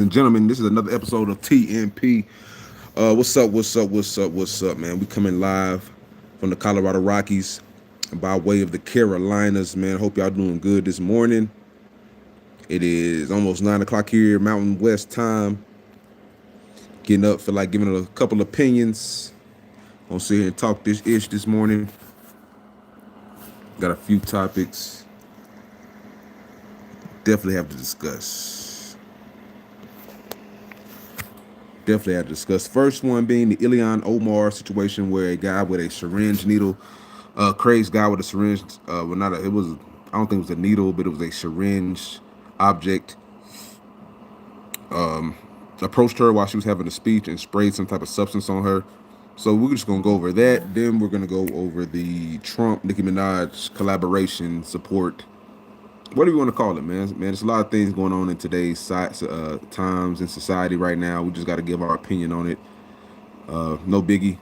and gentlemen, this is another episode of TNP. What's up? What's up, man? We coming live from the Colorado Rockies by way of the Carolinas, man. Hope y'all doing good this morning. It is almost 9 o'clock here, Mountain West time. Getting up, feel like giving it a couple opinions. Gonna sit here and talk this ish this morning. Got a few topics. Definitely have to discuss. First one being the Ilhan Omar situation, where a guy with a syringe needle, crazed guy with a syringe, I don't think it was a needle, but it was a syringe object, approached her while she was having a speech and sprayed some type of substance on her. So we're just gonna go over that. Then we're gonna go over the Trump Nicki Minaj collaboration support. What do you want to call it, man? Man, there's a lot of things going on in today's times in society right now. We just got to give our opinion on it. No biggie,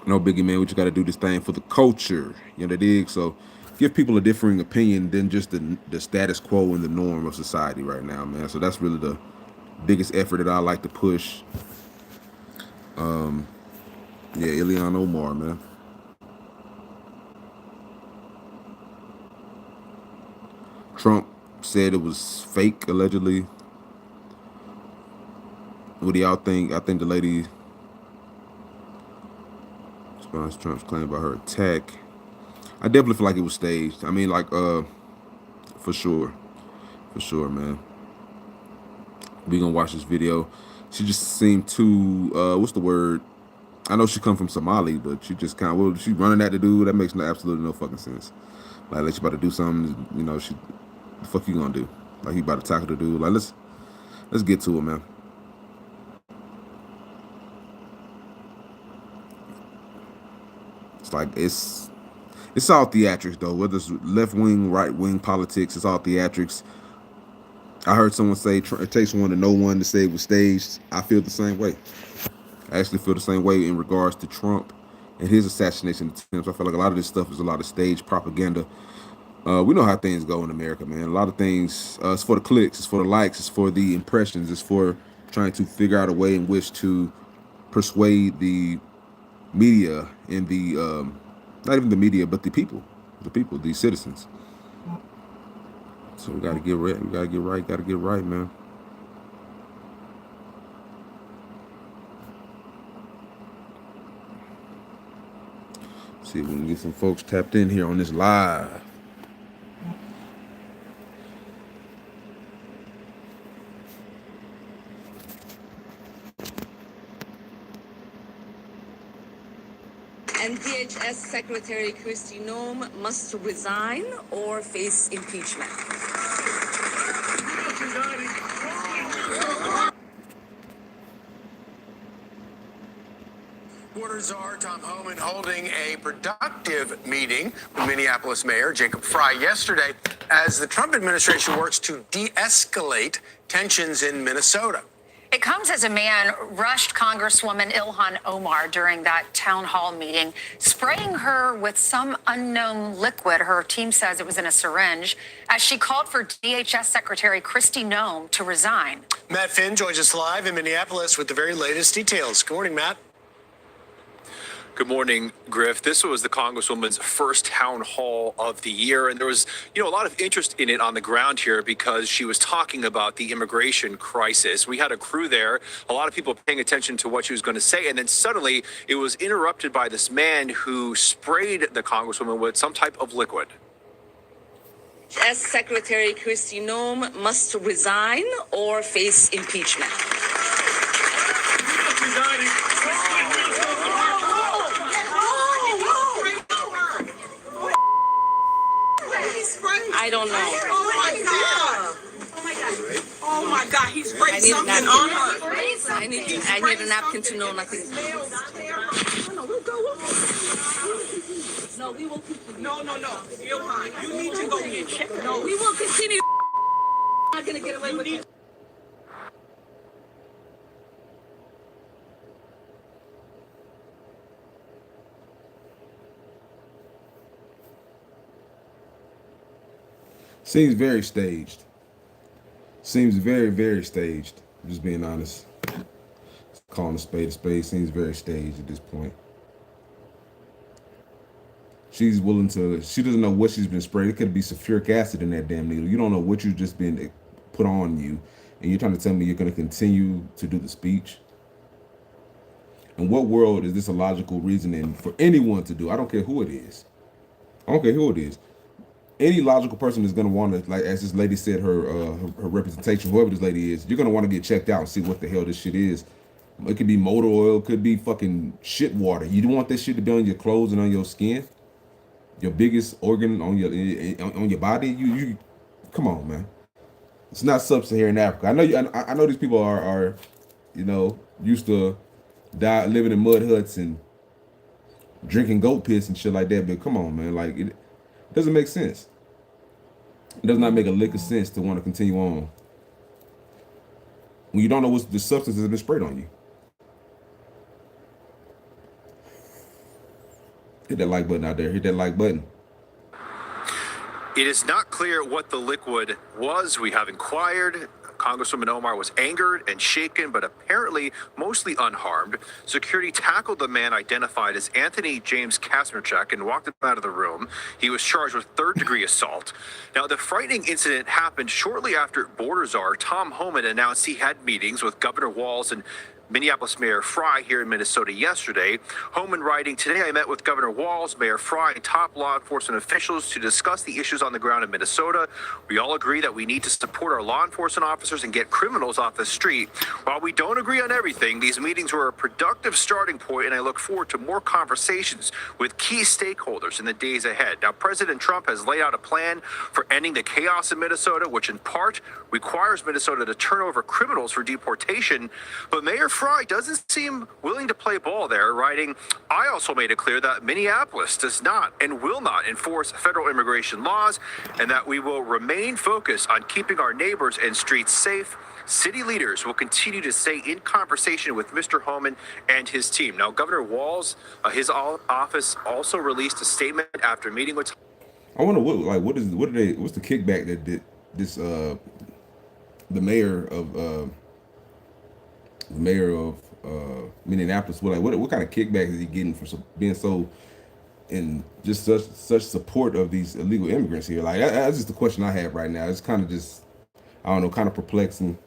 man. We just got to do this thing for the culture. You know what I dig? So give people a differing opinion than just the status quo and the norm of society right now, man. So that's really the biggest effort that I like to push. Yeah, Ilhan Omar, man. Trump said it was fake, allegedly. What do y'all think? I think the lady responds Trump's claim about her attack. I definitely feel like it was staged. I mean, like, for sure. For sure, man. We gonna watch this video. She just seemed too, what's the word? I know she come from Somali, but she just kind of, well, she running at the dude. That makes absolutely no fucking sense. Like she about to do something, the fuck you gonna do? Like he about to tackle the dude. Like let's get to it, man. It's like it's all theatrics though. Whether it's left wing, right wing politics, it's all theatrics. I heard someone say it takes one to know one to say it was staged. I feel the same way. I actually feel the same way in regards to Trump and his assassination attempts. I feel like a lot of this stuff is a lot of stage propaganda. We know how things go in America, man. A lot of things, it's for the clicks, it's for the likes, it's for the impressions, it's for trying to figure out a way in which to persuade the media and the, not even the media, but the people, the citizens. So we got to get right. We got to get right. Got to get right, man. See if we can get some folks tapped in here on this live. And DHS Secretary Kristi Noem must resign or face impeachment. Border Czar Tom Homan holding a productive meeting with Minneapolis Mayor Jacob Fry yesterday as the Trump administration works to de-escalate tensions in Minnesota. It comes as a man rushed Congresswoman Ilhan Omar during that town hall meeting, spraying her with some unknown liquid. Her team says it was in a syringe, as she called for DHS Secretary Kristi Noem to resign. Matt Finn joins us live in Minneapolis with the very latest details. Good morning, Matt. Good morning, Griff. This was the Congresswoman's first town hall of the year, and there was, a lot of interest in it on the ground here because she was talking about the immigration crisis. We had a crew there, a lot of people paying attention to what she was going to say, and then suddenly it was interrupted by this man who sprayed the Congresswoman with some type of liquid. As Secretary Kristi Noem must resign or face impeachment. I don't know. Oh my God. Oh my God, he sprayed something on her. I need a napkin to know nothing. No, we will continue. No. Ilhan, you need to go get checked. No, we will continue. I'm not going to get away with it. Seems very staged. seems very, very staged. Just being honest. Calling a spade seems very staged at this point. She's willing to, she doesn't know what she's been sprayed. It could be sulfuric acid in that damn needle. You don't know what you've just been put on you. And you're trying to tell me you're going to continue to do the speech? In what world is this a logical reasoning for anyone to do? I don't care who it is. I don't care who it is. Any logical person is going to want to, like as this lady said, her representation, whoever this lady is, you're going to want to get checked out and see what the hell this shit is. It could be motor oil, it could be fucking shit water. You don't want that shit to be on your clothes and on your skin. Your biggest organ on your body. You come on, man. It's not sub-Saharan Africa. I know you. I know these people are used to living in mud huts and drinking goat piss and shit like that. But come on, man. Like it doesn't make sense. It does not make a lick of sense to want to continue on when you don't know what the substance has been sprayed on you. Hit that like button out there. Hit that like button. It is not clear what the liquid was. We have inquired. Congresswoman Omar was angered and shaken, but apparently mostly unharmed. Security tackled the man identified as Anthony James Kasmerchek and walked him out of the room. He was charged with third-degree assault. Now, the frightening incident happened shortly after border czar Tom Homan announced he had meetings with Governor Walz and Minneapolis Mayor Fry here in Minnesota yesterday. Homan writing, "Today I met with Governor Walz, Mayor Fry, and top law enforcement officials to discuss the issues on the ground in Minnesota. We all agree that we need to support our law enforcement officers and get criminals off the street. While we don't agree on everything, these meetings were a productive starting point, and I look forward to more conversations with key stakeholders in the days ahead." Now, President Trump has laid out a plan for ending the chaos in Minnesota, which in part requires Minnesota to turn over criminals for deportation. But Mayor Fry doesn't seem willing to play ball there, writing, "I also made it clear that Minneapolis does not and will not enforce federal immigration laws, and that we will remain focused on keeping our neighbors and streets safe. City leaders will continue to stay in conversation with Mr. Homan and his team." Now, Governor Walz, his office also released a statement after meeting with. I wonder what's the kickback that this the mayor of Minneapolis, what kind of kickback is he getting for being so in just such support of these illegal immigrants here? Like that's just the question I have right now. It's kind of just, I don't know, kind of perplexing.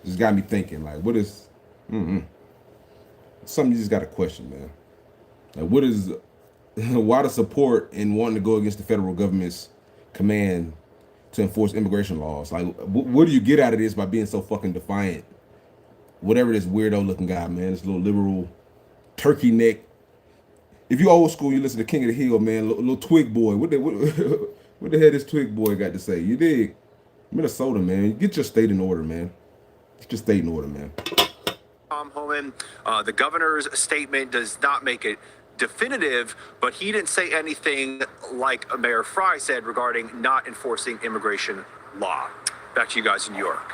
Just got me thinking, like, what is something you just got to question, man. Like, what is why the support in wanting to go against the federal government's command to enforce immigration laws? Like, what do you get out of this by being so fucking defiant? Whatever this weirdo looking guy, man, this little liberal turkey neck. If you old school, you listen to King of the Hill, man, little twig boy. What the hell this twig boy got to say? You dig? Minnesota, man, get your state in order, man. Get your state in order, man. Tom Homan, the governor's statement does not make it definitive, but he didn't say anything like Mayor Fry said regarding not enforcing immigration law. Back to you guys in New York.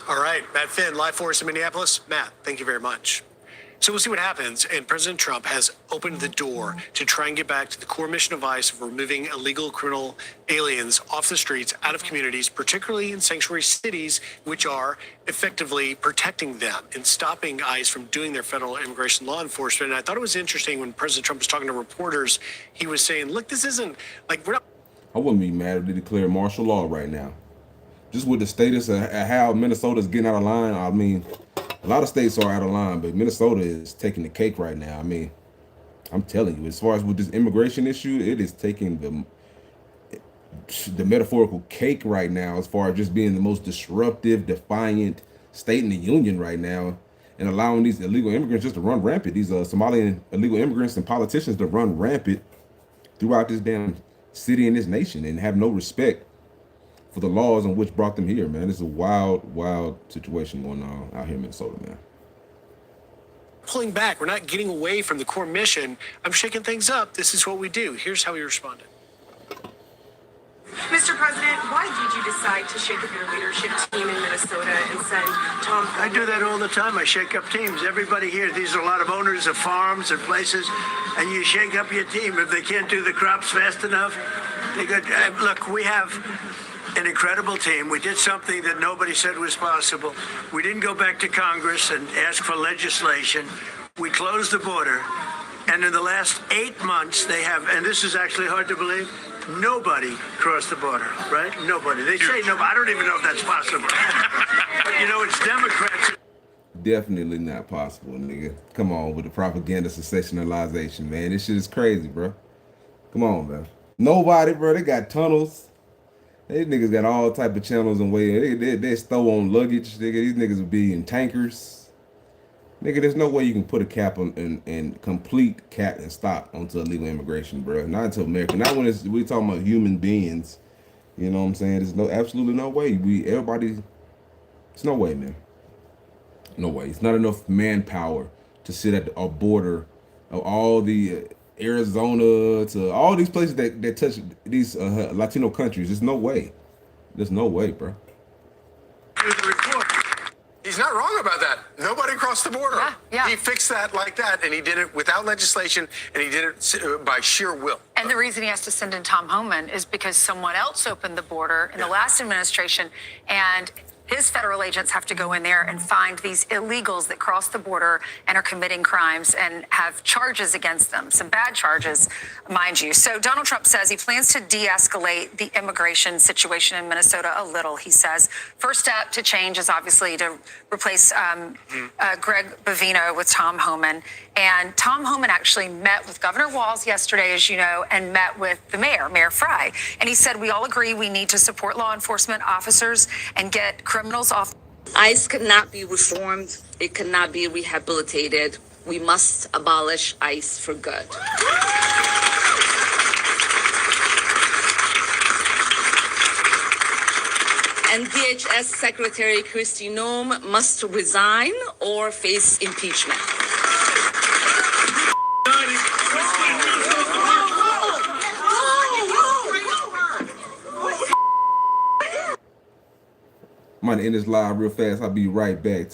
All right, Matt Finn, live for us in Minneapolis. Matt, thank you very much. So we'll see what happens. And President Trump has opened the door to try and get back to the core mission of ICE of removing illegal criminal aliens off the streets, out of communities, particularly in sanctuary cities, which are effectively protecting them and stopping ICE from doing their federal immigration law enforcement. And I thought it was interesting when President Trump was talking to reporters, he was saying, look, this isn't like, we're not. I wouldn't be mad if they declare martial law right now. Just with the status of how Minnesota's getting out of line. I mean, a lot of states are out of line, but Minnesota is taking the cake right now. I mean, I'm telling you, as far as with this immigration issue, it is taking the metaphorical cake right now, as far as just being the most disruptive, defiant state in the union right now, and allowing these illegal immigrants just to run rampant. These Somalian illegal immigrants and politicians to run rampant throughout this damn city and this nation and have no respect for the laws on which brought them here, man. It's a wild, wild situation going on out here in Minnesota, man. Pulling back. We're not getting away from the core mission. I'm shaking things up. This is what we do. Here's how he responded. Mr. President, why did you decide to shake up your leadership team in Minnesota and send Tom? I do that all the time. I shake up teams. Everybody here, these are a lot of owners of farms and places, and you shake up your team. If they can't do the crops fast enough, they go, look, we have an incredible team. We did something that nobody said was possible. We didn't go back to Congress and ask for legislation. We closed the border. And in the last 8 months, they have, and this is actually hard to believe, nobody crossed the border, right? Nobody. They say nobody. I don't even know if that's possible. But you know, it's Democrats. Definitely not possible, nigga. Come on with the propaganda sensationalization, man. This shit is crazy, bro. Come on, man. Nobody, bro. They got tunnels. These niggas got all type of channels and way. They stow on luggage, nigga. These niggas will be in tankers. Nigga, there's no way you can put a cap on and complete cap and stop onto illegal immigration, bro. Not until America. Not when we talking about human beings. You know what I'm saying? There's absolutely no way. It's no way, man. No way. It's not enough manpower to sit at a border of all the Arizona to all these places that touch these Latino countries. There's no way. There's no way, bro. He's not wrong about that. Nobody crossed the border. Yeah. He fixed that like that, and he did it without legislation, and he did it by sheer will. And the reason he has to send in Tom Homan is because someone else opened the border in the last administration, and his federal agents have to go in there and find these illegals that cross the border and are committing crimes and have charges against them, some bad charges, mind you. So Donald Trump says he plans to de-escalate the immigration situation in Minnesota a little, he says. First step to change is obviously to replace Greg Bovino with Tom Homan. And Tom Homan actually met with Governor Walz yesterday, as you know, and met with the mayor, Mayor Fry. And he said, we all agree we need to support law enforcement officers and get criminals off. ICE cannot be reformed. It cannot be rehabilitated. We must abolish ICE for good. And DHS Secretary Kristi Noem must resign or face impeachment. I'm gonna end this live real fast. I'll be right back.